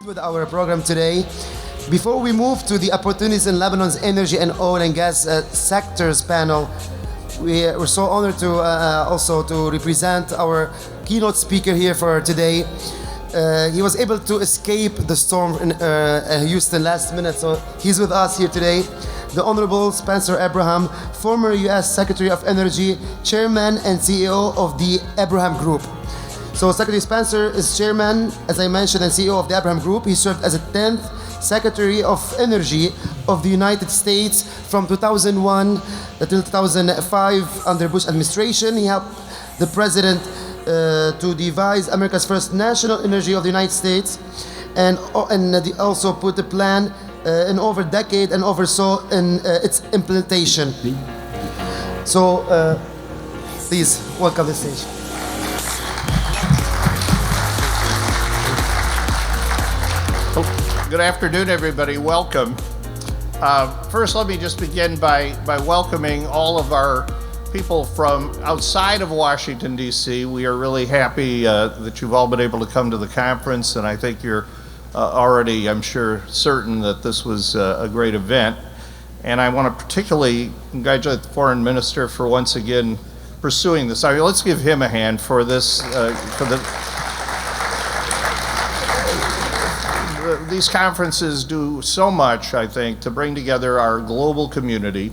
with our program today. Before we move to the opportunities in Lebanon's energy and oil and gas sectors panel, we're so honored to also to represent our keynote speaker here for today. He was able to escape the storm in Houston last minute, so he's with us here today. The Honorable Spencer Abraham, former U.S. Secretary of Energy, Chairman and CEO of the Abraham Group. So Secretary Spencer is Chairman, as I mentioned, and CEO of the Abraham Group. He served as the 10th Secretary of Energy of the United States from 2001 until 2005 under Bush administration. He helped the President to devise America's first national energy of the United States, and also put the plan in over a decade and oversaw in its implementation. So please welcome the stage. Good afternoon, everybody. Welcome. First, let me just begin by welcoming all of our people from outside of Washington, D.C. We are really happy that you've all been able to come to the conference, and I think you're already, I'm sure, certain that this was a great event. And I want to particularly congratulate the Foreign Minister for once again pursuing this. Let's give him a hand for this, These conferences do so much, I think, to bring together our global community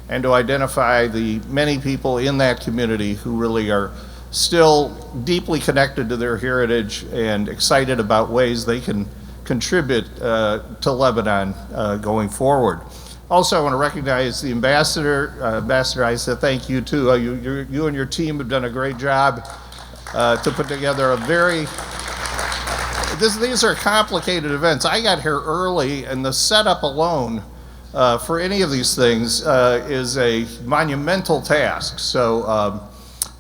and to identify the many people in that community who really are still deeply connected to their heritage and excited about ways they can contribute to Lebanon going forward. Also, I want to recognize the ambassador. Ambassador, I said thank you too. You and your team have done a great job to put together a very these are complicated events. I got here early, and the setup alone for any of these things is a monumental task. So,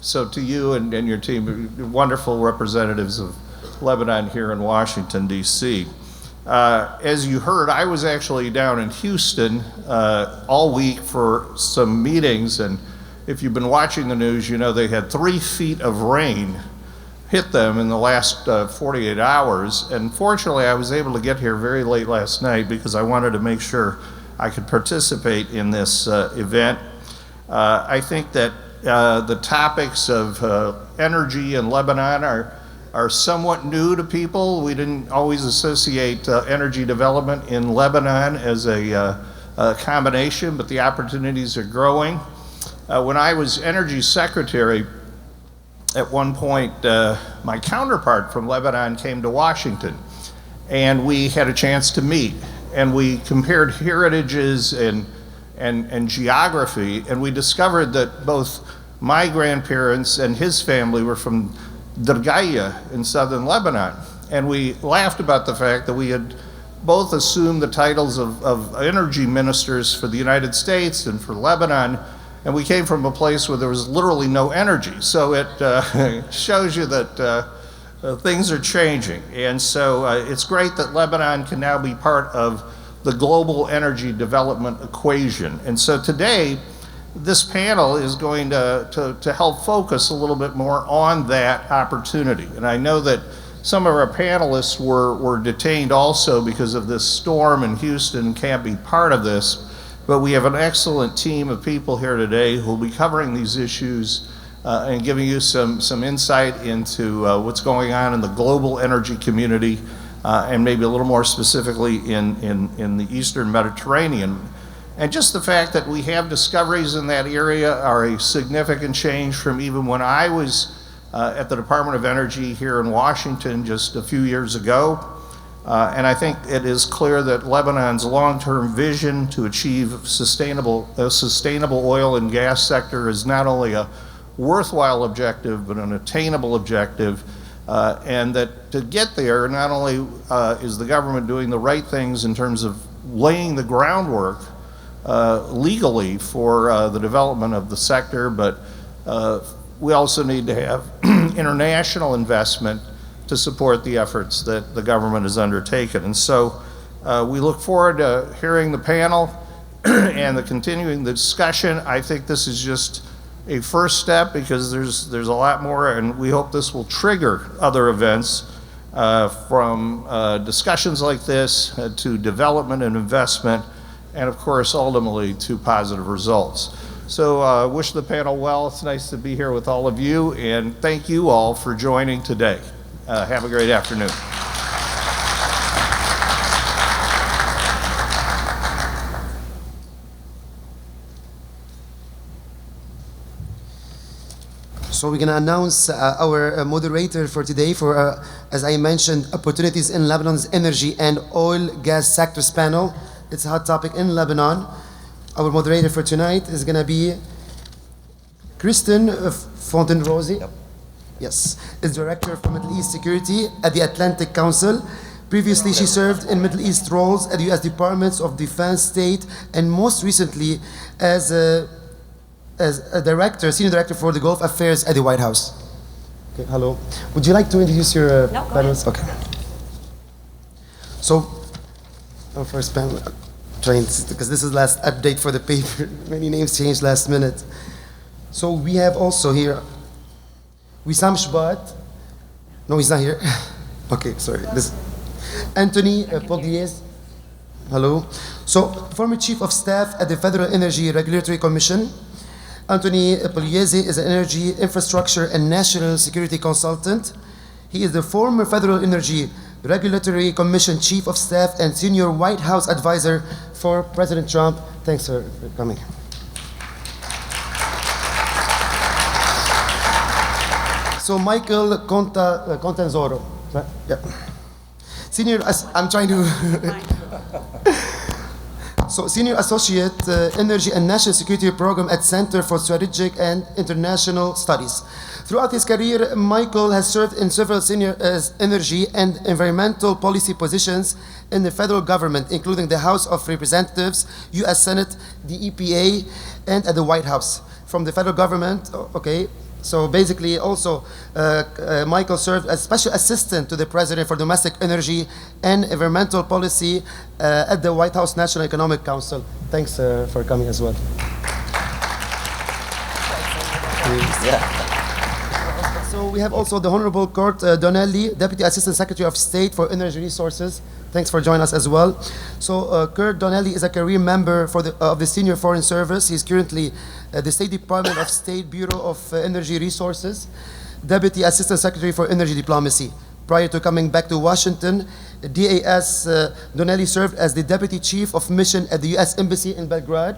so to you and your team, wonderful representatives of Lebanon here in Washington, D.C. As you heard, I was actually down in Houston all week for some meetings, and if you've been watching the news, you know they had 3 feet of rain hit them in the last 48 hours. And fortunately, I was able to get here very late last night because I wanted to make sure I could participate in this event. I think that the topics of energy in Lebanon are somewhat new to people. We didn't always associate energy development in Lebanon as a combination, but the opportunities are growing. When I was Energy Secretary, at one point, my counterpart from Lebanon came to Washington, and we had a chance to meet, and we compared heritages and geography, and we discovered that both my grandparents and his family were from Dirgaya in southern Lebanon, and we laughed about the fact that we had both assumed the titles of energy ministers for the United States and for Lebanon, and we came from a place where there was literally no energy. So it shows you that things are changing. And so it's great that Lebanon can now be part of the global energy development equation. And so today, this panel is going to help focus a little bit more on that opportunity. And I know that some of our panelists were detained also because of this storm in Houston, can't be part of this. But we have an excellent team of people here today who will be covering these issues and giving you some insight into what's going on in the global energy community and maybe a little more specifically in the Eastern Mediterranean. And just the fact that we have discoveries in that area are a significant change from even when I was at the Department of Energy here in Washington just a few years ago. And I think it is clear that Lebanon's long-term vision to achieve a sustainable oil and gas sector is not only a worthwhile objective, but an attainable objective. And that to get there, not only is the government doing the right things in terms of laying the groundwork legally for the development of the sector, but we also need to have international investment to support the efforts that the government has undertaken. And so we look forward to hearing the panel and continuing the discussion. I think this is just a first step because there's a lot more, and we hope this will trigger other events from discussions like this to development and investment, and of course, ultimately to positive results. So wish the panel well. It's nice to be here with all of you, and thank you all for joining today. Have a great afternoon. So we're going to announce our moderator for today for, as I mentioned, opportunities in Lebanon's energy and oil gas sectors panel. It's a hot topic in Lebanon. Our moderator for tonight is going to be Kristen Fontenrosi. Yep. Yes, is Director for Middle East Security at the Atlantic Council. Previously, she served in Middle East roles at the U.S. Departments of Defense, State, and most recently as a Senior Director for the Gulf Affairs at the White House. Okay, hello. Would you like to introduce your panelists? Okay. So, our first panel, because this is the last update for the paper. Many names changed last minute. So we have also here Wissam Shbat. No, he's not here. Okay, sorry. This Anthony Pugliese. Hello. So, former Chief of Staff at the Federal Energy Regulatory Commission. Anthony Pugliese is an energy, infrastructure, and national security consultant. He is the former Federal Energy Regulatory Commission Chief of Staff and Senior White House Advisor for President Trump. Thanks, sir, for coming. So Michael Contanzoro. Yeah. Senior, I'm trying to... So, Senior Associate, Energy and National Security Program at Center for Strategic and International Studies. Throughout his career, Michael has served in several senior energy and environmental policy positions in the federal government, including the House of Representatives, U.S. Senate, the EPA, and at the White House. From the federal government, okay. So basically, also, Michael served as Special Assistant to the President for Domestic Energy and Environmental Policy at the White House National Economic Council. Thanks for coming as well. So we have also the Honorable Kurt Donnelly, Deputy Assistant Secretary of State for Energy Resources. Thanks for joining us as well. So Kurt Donnelly is a career member of the Senior Foreign Service. He's currently at the State Department of State Bureau of Energy Resources, Deputy Assistant Secretary for Energy Diplomacy. Prior to coming back to Washington, DAS Donnelly served as the Deputy Chief of Mission at the U.S. Embassy in Belgrade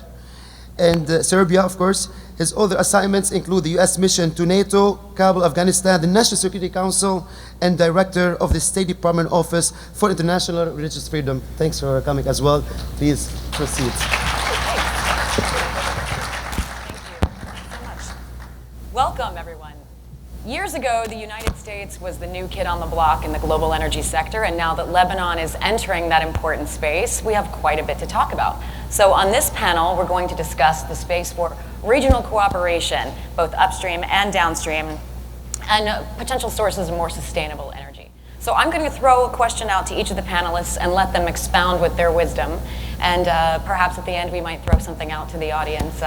and Serbia, of course. His other assignments include the U.S. mission to NATO, Kabul, Afghanistan, the National Security Council, and Director of the State Department Office for International Religious Freedom. Thanks for coming as well. Please proceed. Welcome, everyone. Years ago, the United States was the new kid on the block in the global energy sector, and now that Lebanon is entering that important space, we have quite a bit to talk about. So on this panel, we're going to discuss the space for regional cooperation, both upstream and downstream, and potential sources of more sustainable energy. So I'm going to throw a question out to each of the panelists and let them expound with their wisdom, and perhaps at the end we might throw something out to the audience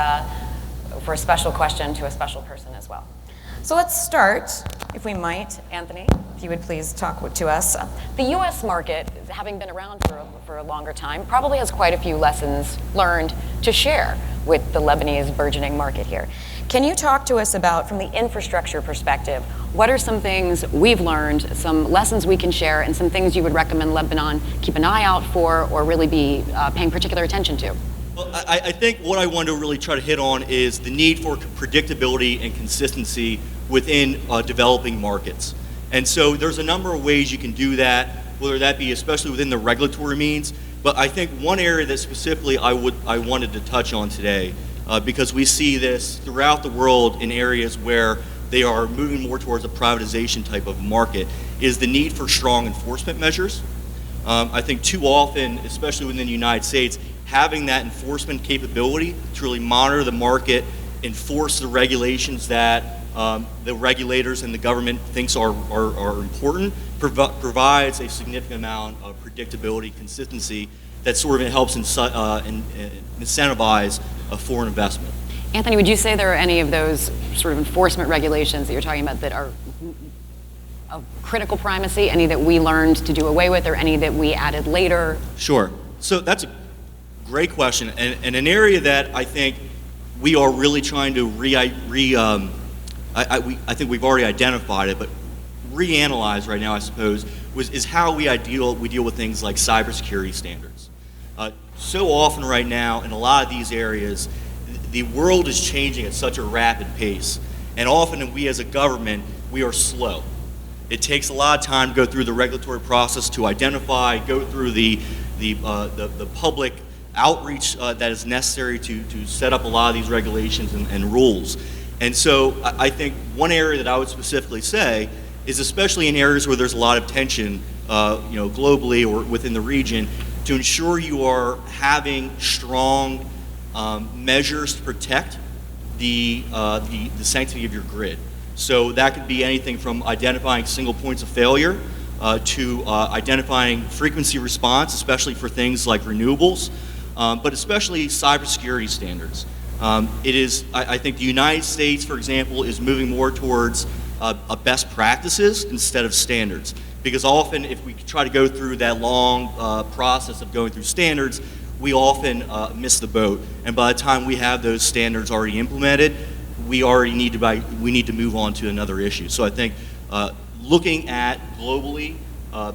for a special question to a special person as well. So let's start, if we might, Anthony, if you would please talk to us. The U.S. market, having been around for a longer time, probably has quite a few lessons learned to share with the Lebanese burgeoning market here. Can you talk to us about, from the infrastructure perspective, what are some things we've learned, some lessons we can share, and some things you would recommend Lebanon keep an eye out for or really be paying particular attention to? Well, I think what I want to really try to hit on is the need for predictability and consistency within developing markets. And so there's a number of ways you can do that, whether that be especially within the regulatory means. But I think one area that specifically I wanted to touch on today, because we see this throughout the world in areas where they are moving more towards a privatization type of market, is the need for strong enforcement measures. I think too often, especially within the United States, having that enforcement capability to really monitor the market, enforce the regulations that the regulators and the government thinks are important, provides a significant amount of predictability, consistency that sort of helps incentivize foreign investment. Anthony, would you say there are any of those sort of enforcement regulations that you're talking about that are of critical primacy, any that we learned to do away with, or any that we added later? Sure. So that's a great question, and an area that I think we are really trying to I think we've already identified it, but reanalyze right now, I suppose, is how we deal with things like cybersecurity standards. So often right now, in a lot of these areas, the world is changing at such a rapid pace, and often we as a government, we are slow. It takes a lot of time to go through the regulatory process to identify, go through the public outreach that is necessary to set up a lot of these regulations and rules. And so I think one area that I would specifically say is, especially in areas where there's a lot of tension, globally or within the region, to ensure you are having strong measures to protect the sanctity of your grid. So that could be anything from identifying single points of failure to identifying frequency response, especially for things like renewables, but especially cybersecurity standards. I think the United States, for example, is moving more towards best practices instead of standards. Because often, if we try to go through that long process of going through standards, we often miss the boat. And by the time we have those standards already implemented, we need to move on to another issue. So I think looking at globally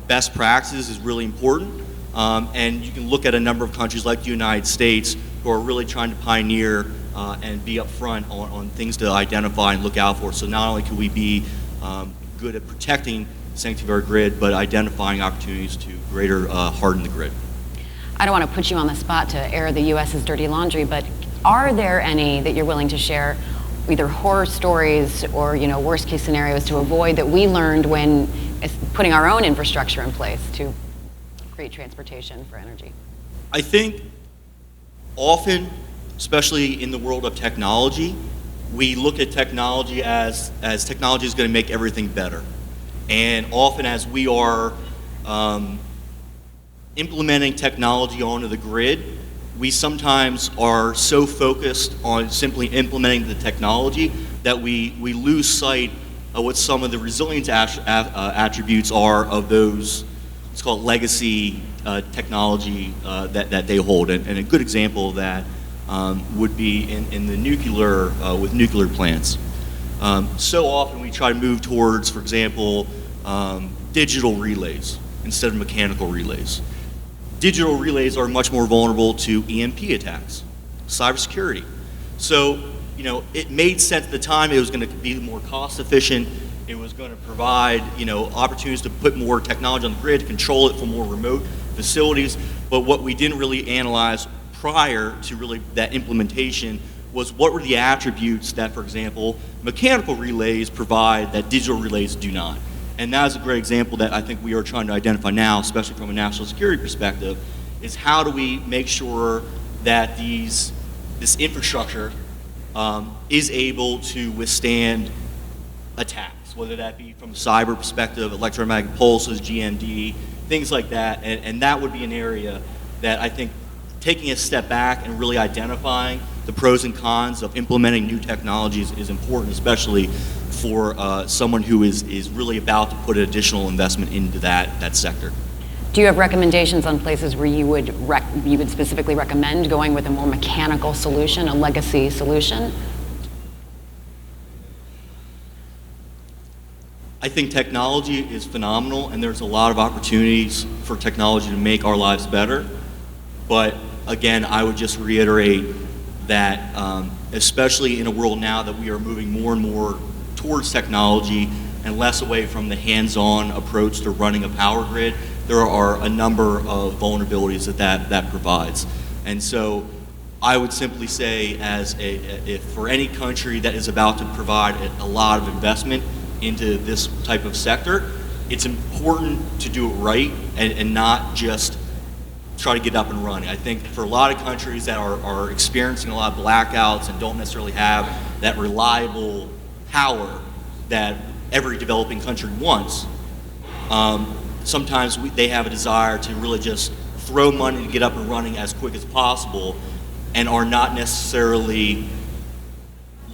best practices is really important. And you can look at a number of countries like the United States who are really trying to pioneer and be upfront on things to identify and look out for. So not only can we be good at protecting the sanctity of our grid, but identifying opportunities to greater harden the grid. I don't want to put you on the spot to air the U.S.'s dirty laundry, but are there any that you're willing to share, either horror stories or worst case scenarios to avoid, that we learned when putting our own infrastructure in place to create transportation for energy? I think often, especially in the world of technology, we look at technology as technology is going to make everything better. And often as we are implementing technology onto the grid, we sometimes are so focused on simply implementing the technology that we lose sight of what some of the resilience attributes are of those, let's call it legacy technology that they hold. And a good example of that would be in the nuclear, with nuclear plants. So often we try to move towards, for example, digital relays instead of mechanical relays. Digital relays are much more vulnerable to EMP attacks, cybersecurity. So, it made sense at the time. It was going to be more cost efficient. It was going to provide, opportunities to put more technology on the grid, to control it from more remote facilities. But what we didn't really analyze prior to really that implementation was what were the attributes that, for example, mechanical relays provide that digital relays do not. And that is a great example that I think we are trying to identify now, especially from a national security perspective, is how do we make sure that this infrastructure is able to withstand attacks, whether that be from a cyber perspective, electromagnetic pulses, GMD, things like that. And that would be an area that I think taking a step back and really identifying the pros and cons of implementing new technologies is important, especially for someone who is really about to put additional investment into that sector. Do you have recommendations on places where you would specifically recommend going with a more mechanical solution, a legacy solution? I think technology is phenomenal, and there's a lot of opportunities for technology to make our lives better. But again, I would just reiterate that especially in a world now that we are moving more and more towards technology and less away from the hands-on approach to running a power grid, there are a number of vulnerabilities that provides. And so I would simply say, if for any country that is about to provide a lot of investment into this type of sector, it's important to do it right and not just try to get up and running. I think for a lot of countries that are experiencing a lot of blackouts and don't necessarily have that reliable power that every developing country wants, sometimes they have a desire to really just throw money to get up and running as quick as possible and are not necessarily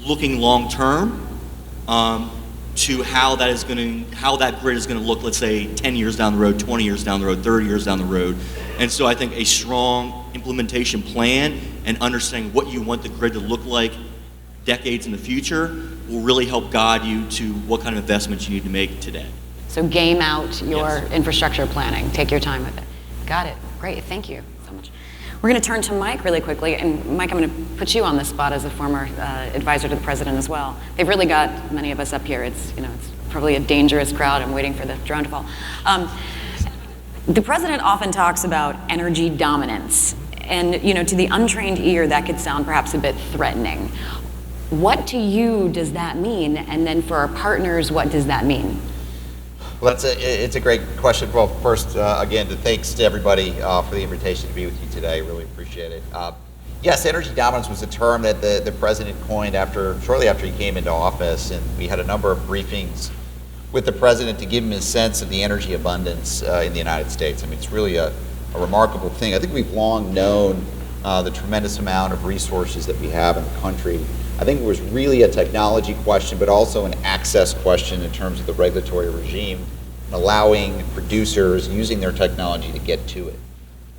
looking long term. to how that grid is going to look, let's say 10 years down the road, 20 years down the road, 30 years down the road. And so I think a strong implementation plan and understanding what you want the grid to look like decades in the future will really help guide you to what kind of investments you need to make today. So game out your Yes. infrastructure planning. Take your time with it. Got it. Great. Thank you so much. We're going to turn to Mike really quickly. And Mike, I'm going to put you on the spot as a former advisor to the president as well. They've really got many of us up here. It's probably a dangerous crowd. I'm waiting for the drone to fall. The president often talks about energy dominance. And to the untrained ear, that could sound perhaps a bit threatening. What to you does that mean? And then for our partners, what does that mean? Well, it's a great question. Well, first, again, thanks to everybody for the invitation to be with you today. Really appreciate it. Yes, energy dominance was a term that the president coined shortly after he came into office, and we had a number of briefings with the president to give him a sense of the energy abundance in the United States. I mean, it's really a remarkable thing. I think we've long known the tremendous amount of resources that we have in the country. I think it was really a technology question, but also an access question in terms of the regulatory regime, and allowing producers using their technology to get to it.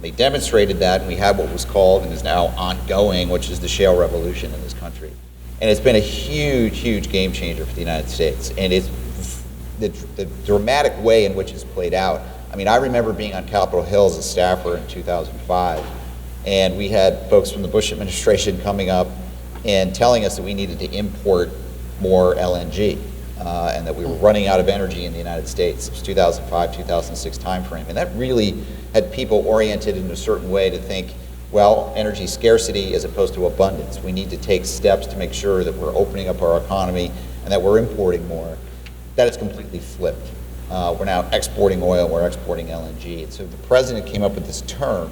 They demonstrated that, and we had what was called and is now ongoing, which is the shale revolution in this country. And it's been a huge, huge game changer for the United States. And it's the dramatic way in which it's played out. I mean, I remember being on Capitol Hill as a staffer in 2005, and we had folks from the Bush administration coming up and telling us that we needed to import more LNG and that we were running out of energy in the United States. It was 2005, 2006 timeframe. And that really had people oriented in a certain way to think, well, energy scarcity as opposed to abundance. We need to take steps to make sure that we're opening up our economy and that we're importing more. That is completely flipped. We're now exporting oil, we're exporting LNG. And so the president came up with this term,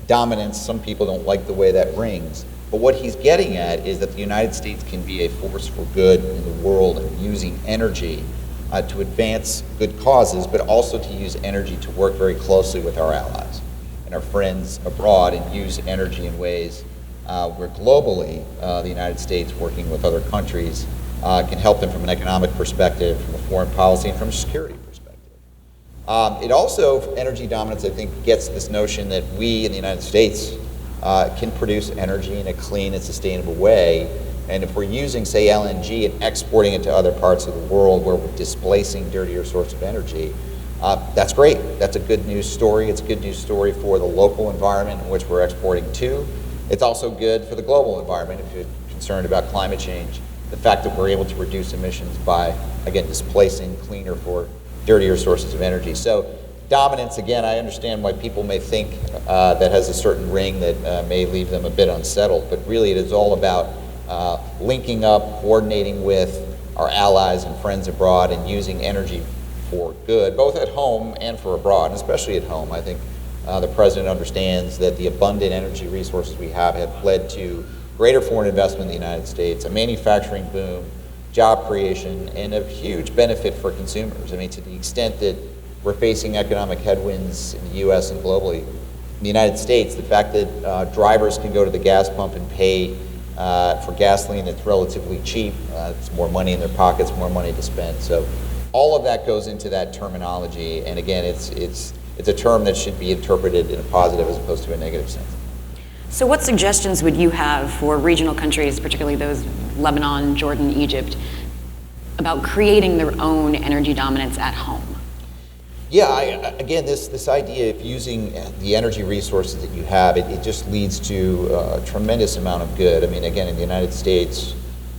dominance. Some people don't like the way that rings. But what he's getting at is that the United States can be a force for good in the world and using energy to advance good causes, but also to use energy to work very closely with our allies and our friends abroad and use energy in ways where globally the United States, working with other countries, can help them from an economic perspective, from a foreign policy, and from a security perspective. It also, energy dominance, I think, gets this notion that we in the United States can produce energy in a clean and sustainable way. And if we're using, say, LNG and exporting it to other parts of the world where we're displacing dirtier sources of energy, that's great. That's a good news story. It's a good news story for the local environment in which we're exporting to. It's also good for the global environment if you're concerned about climate change. The fact that we're able to reduce emissions by, again, displacing cleaner for dirtier sources of energy. So dominance, again, I understand why people may think that has a certain ring that may leave them a bit unsettled, but really it is all about linking up, coordinating with our allies and friends abroad and using energy for good, both at home and for abroad, and especially at home. I think the president understands that the abundant energy resources we have led to greater foreign investment in the United States, a manufacturing boom, job creation, and a huge benefit for consumers. I mean, to the extent that we're facing economic headwinds in the U.S. and globally. In the United States, the fact that drivers can go to the gas pump and pay for gasoline that's relatively cheap, it's more money in their pockets, more money to spend. So all of that goes into that terminology, and again, it's a term that should be interpreted in a positive as opposed to a negative sense. So what suggestions would you have for regional countries, particularly those Lebanon, Jordan, Egypt, about creating their own energy dominance at home? Yeah, again, this idea of using the energy resources that you have, it just leads to a tremendous amount of good. I mean, again, in the United States,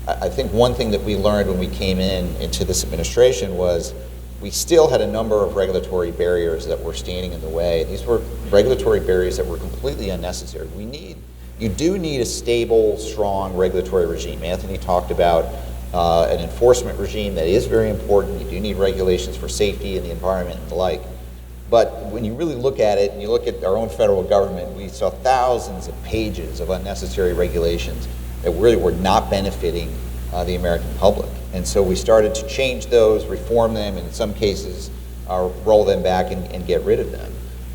I think one thing that we learned when we came into this administration was we still had a number of regulatory barriers that were standing in the way. These were regulatory barriers that were completely unnecessary. You do need a stable, strong regulatory regime. Anthony talked about an enforcement regime that is very important. You do need regulations for safety and the environment and the like. But when you really look at it, and you look at our own federal government, we saw thousands of pages of unnecessary regulations that really were not benefiting the American public. And so we started to change those, reform them, and in some cases roll them back and get rid of them.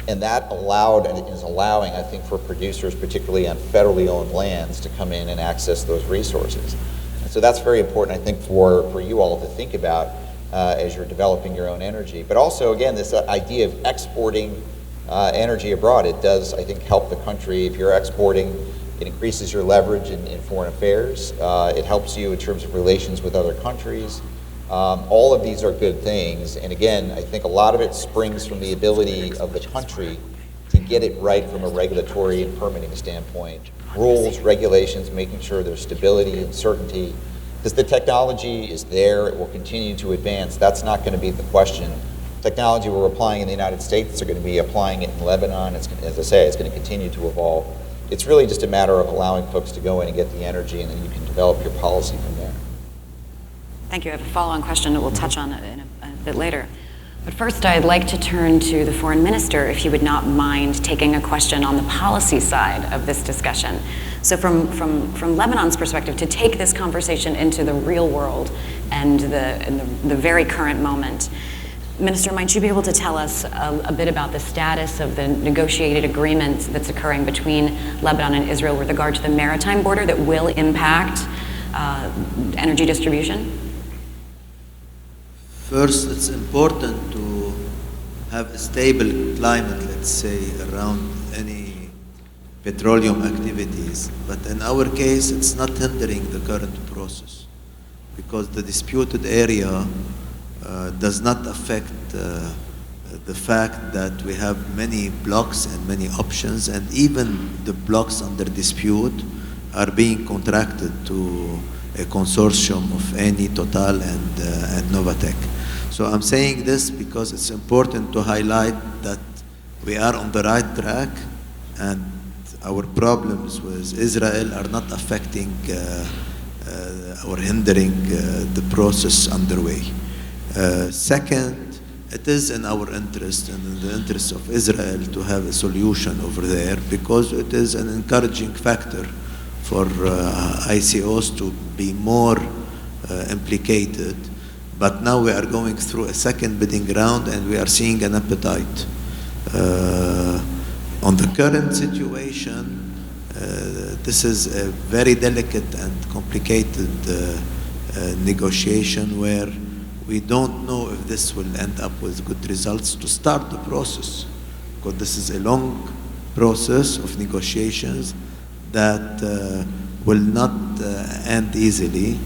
And that allowed and is allowing, I think, for producers, particularly on federally owned lands, to come in and access those resources. And so that's very important, I think, for you all to think about. as you're developing your own energy. But also, again, this idea of exporting energy abroad, it does, I think, help the country. If you're exporting, it increases your leverage in foreign affairs. It helps you in terms of relations with other countries. All of these are good things. And again, I think a lot of it springs from the ability of the country to get it right from a regulatory and permitting standpoint. Rules, regulations, making sure there's stability and certainty. Because the technology is there, it will continue to advance. That's not going to be the question. Technology we're applying in the United States are going to be applying it in Lebanon. It's, as I say, it's going to continue to evolve. It's really just a matter of allowing folks to go in and get the energy, and then you can develop your policy from there. Thank you. I have a follow-on question that we'll touch on in a bit later. But first, I'd like to turn to the foreign minister, if you would not mind taking a question on the policy side of this discussion. So from Lebanon's perspective, to take this conversation into the real world and the very current moment, Minister, might you be able to tell us a bit about the status of the negotiated agreement that's occurring between Lebanon and Israel with regard to the Maritime Border that will impact energy distribution? First, it's important to have a stable climate, let's say, around any petroleum activities. But in our case, it's not hindering the current process because the disputed area does not affect the fact that we have many blocks and many options, and even the blocks under dispute are being contracted to a consortium of Eni, Total, and Novatec. So I'm saying this because it's important to highlight that we are on the right track, and our problems with Israel are not affecting or hindering the process underway. Second, it is in our interest and in the interest of Israel to have a solution over there because it is an encouraging factor for ICOs to be more implicated. But now we are going through a second bidding round and we are seeing an appetite. On the current situation, this is a very delicate and complicated negotiation where we don't know if this will end up with good results to start the process, because this is a long process of negotiations that will not end easily.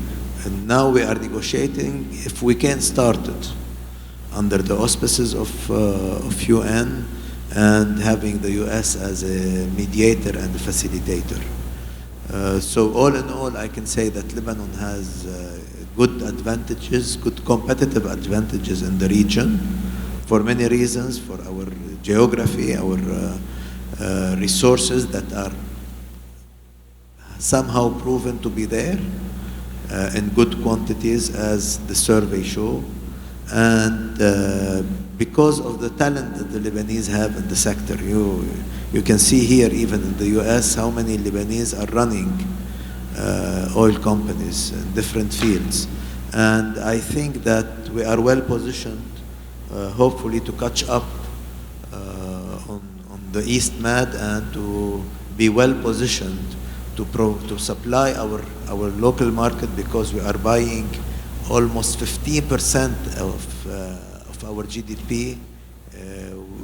And now we are negotiating if we can start it under the auspices of UN and having the US as a mediator and a facilitator. So all in all, I can say that Lebanon has good advantages, good competitive advantages in the region for many reasons, for our geography, our resources that are somehow proven to be there in good quantities as the survey show, and because of the talent that the Lebanese have in the sector. You can see here, even in the US, how many Lebanese are running oil companies in different fields. And I think that we are well positioned, hopefully, to catch up on the East Med and to be well positioned to supply our local market, because we are buying almost 15% of our GDP.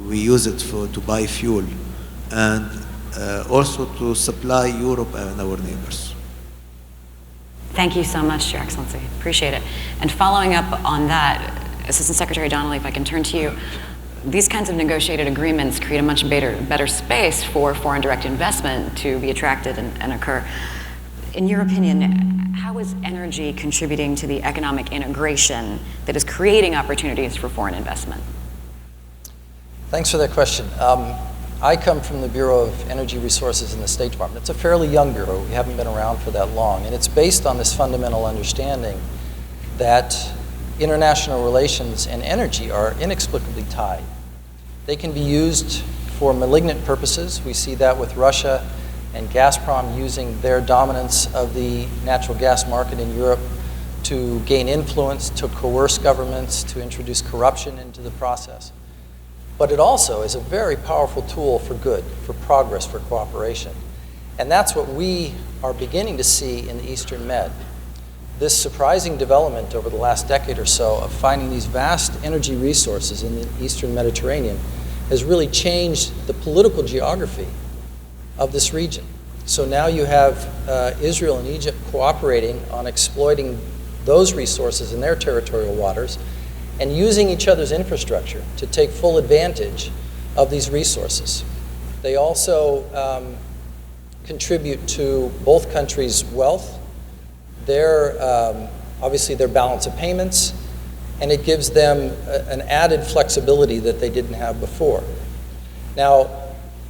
We use it to buy fuel and also to supply Europe and our neighbors. Thank you so much, Your Excellency. Appreciate it. And following up on that, Assistant Secretary Donnelly, if I can turn to you, these kinds of negotiated agreements create a much better space for foreign direct investment to be attracted and occur. In your opinion, how is energy contributing to the economic integration that is creating opportunities for foreign investment? Thanks for that question. I come from the Bureau of Energy Resources in the State Department. It's a fairly young bureau. We haven't been around for that long. And it's based on this fundamental understanding that international relations and energy are inexplicably tied. They can be used for malignant purposes. We see that with Russia and Gazprom using their dominance of the natural gas market in Europe to gain influence, to coerce governments, to introduce corruption into the process. But it also is a very powerful tool for good, for progress, for cooperation. And that's what we are beginning to see in the Eastern Med. this surprising development over the last decade or so of finding these vast energy resources in the Eastern Mediterranean has really changed the political geography of this region. So now you have Israel and Egypt cooperating on exploiting those resources in their territorial waters and using each other's infrastructure to take full advantage of these resources. They also contribute to both countries' wealth, obviously their balance of payments, and it gives them an added flexibility that they didn't have before. Now,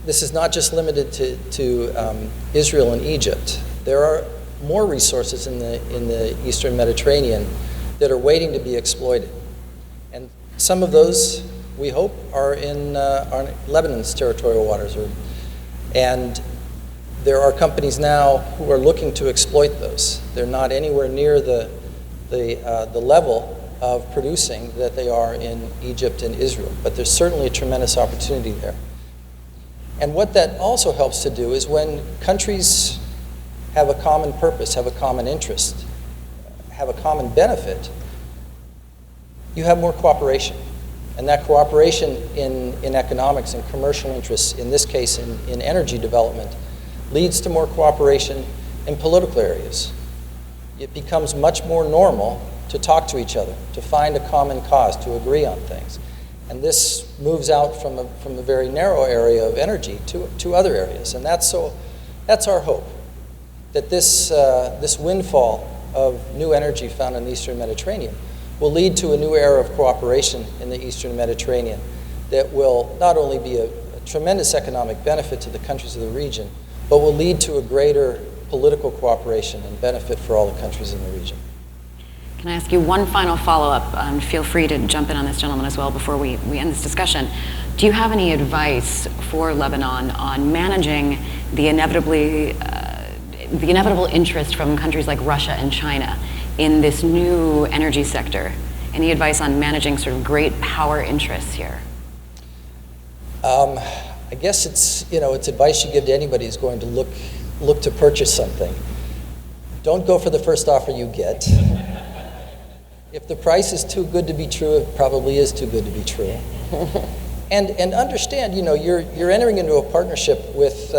this is not just limited to Israel and Egypt. There are more resources in the Eastern Mediterranean that are waiting to be exploited. And some of those, we hope, are in Lebanon's territorial waters. And there are companies now who are looking to exploit those. They're not anywhere near the level of producing that they are in Egypt and Israel, but there's certainly a tremendous opportunity there. And what that also helps to do is when countries have a common purpose, have a common interest, have a common benefit, you have more cooperation. And that cooperation in economics and commercial interests, in this case in energy development, leads to more cooperation in political areas. It becomes much more normal to talk to each other, to find a common cause, to agree on things. And this moves out from a very narrow area of energy to other areas. And that's our hope, that this windfall of new energy found in the Eastern Mediterranean will lead to a new era of cooperation in the Eastern Mediterranean that will not only be a tremendous economic benefit to the countries of the region, but will lead to a greater political cooperation and benefit for all the countries in the region. Can I ask you one final follow-up? Feel free to jump in on this, gentleman, as well before we end this discussion. Do you have any advice for Lebanon on managing the inevitable interest from countries like Russia and China in this new energy sector? Any advice on managing sort of great power interests here? I guess it's advice you give to anybody who's going to look to purchase something. Don't go for the first offer you get. If the price is too good to be true, it probably is too good to be true. And understand, you're entering into a partnership with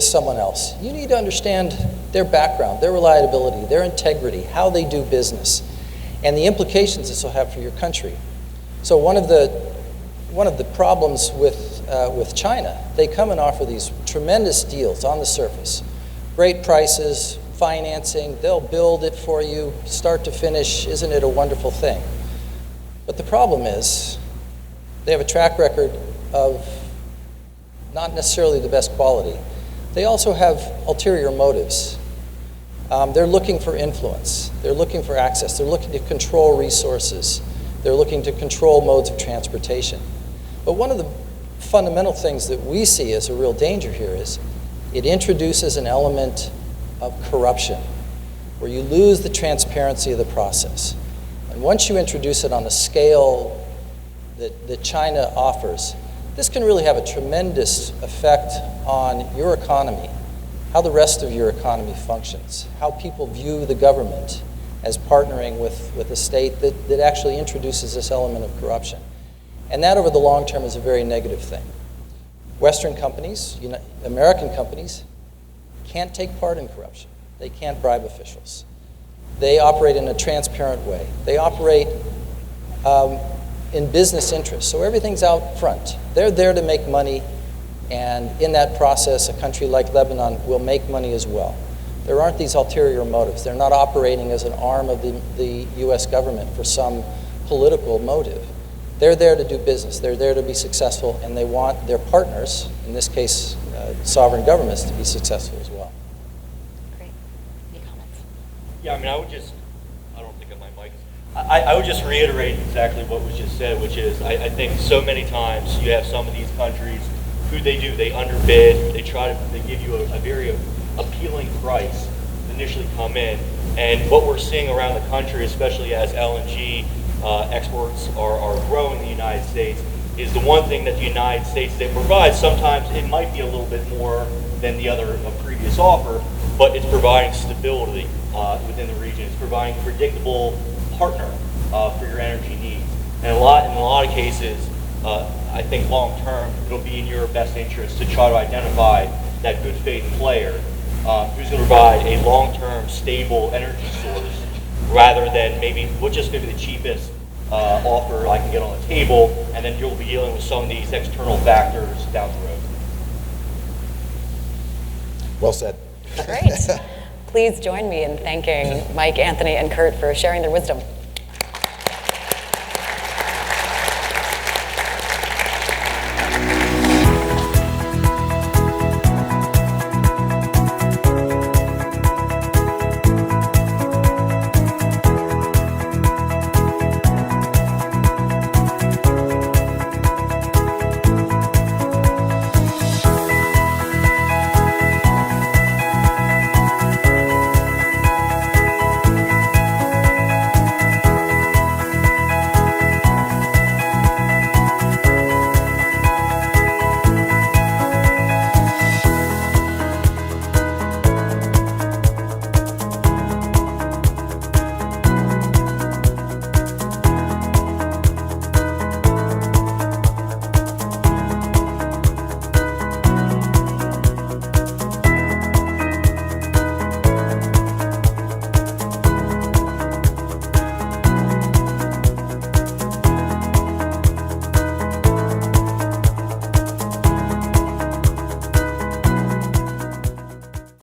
someone else. You need to understand their background, their reliability, their integrity, how they do business, and the implications this will have for your country. So one of the problems with China, they come and offer these tremendous deals on the surface, great prices, financing, they'll build it for you, start to finish. Isn't it a wonderful thing? But the problem is, they have a track record of not necessarily the best quality. They also have ulterior motives. They're looking for influence. They're looking for access. They're looking to control resources. They're looking to control modes of transportation. But one of the fundamental things that we see as a real danger here is it introduces an element of corruption, where you lose the transparency of the process. And once you introduce it on a scale that China offers, this can really have a tremendous effect on your economy, how the rest of your economy functions, how people view the government as partnering with a state that actually introduces this element of corruption. And that over the long term is a very negative thing. Western companies, American companies, can't take part in corruption. They can't bribe officials. They operate in a transparent way. They operate in business interests, so everything's out front. They're there to make money, and in that process, a country like Lebanon will make money as well. There aren't these ulterior motives. They're not operating as an arm of the U.S. government for some political motive. They're there to do business. They're there to be successful, and they want their partners, in this case, sovereign governments, to be successful as well. Great. Any comments? Yeah, I mean, I don't think my mic is. I would just reiterate exactly what was just said, which is I think so many times you have some of these countries who they underbid, they give you a very appealing price to initially come in, and what we're seeing around the country, especially as LNG exports are growing in the United States, is the one thing that the United States they provide. Sometimes it might be a little bit more than the other previous offer, but it's providing stability. within the region. It's providing a predictable partner for your energy needs. And in a lot of cases, I think long term, it'll be in your best interest to try to identify that good faith player who's going to provide a long-term stable energy source rather than maybe what's just going to be the cheapest offer I can get on the table, and then you'll be dealing with some of these external factors down the road. Well said. Great. Please join me in thanking Mike, Anthony, and Kurt for sharing their wisdom.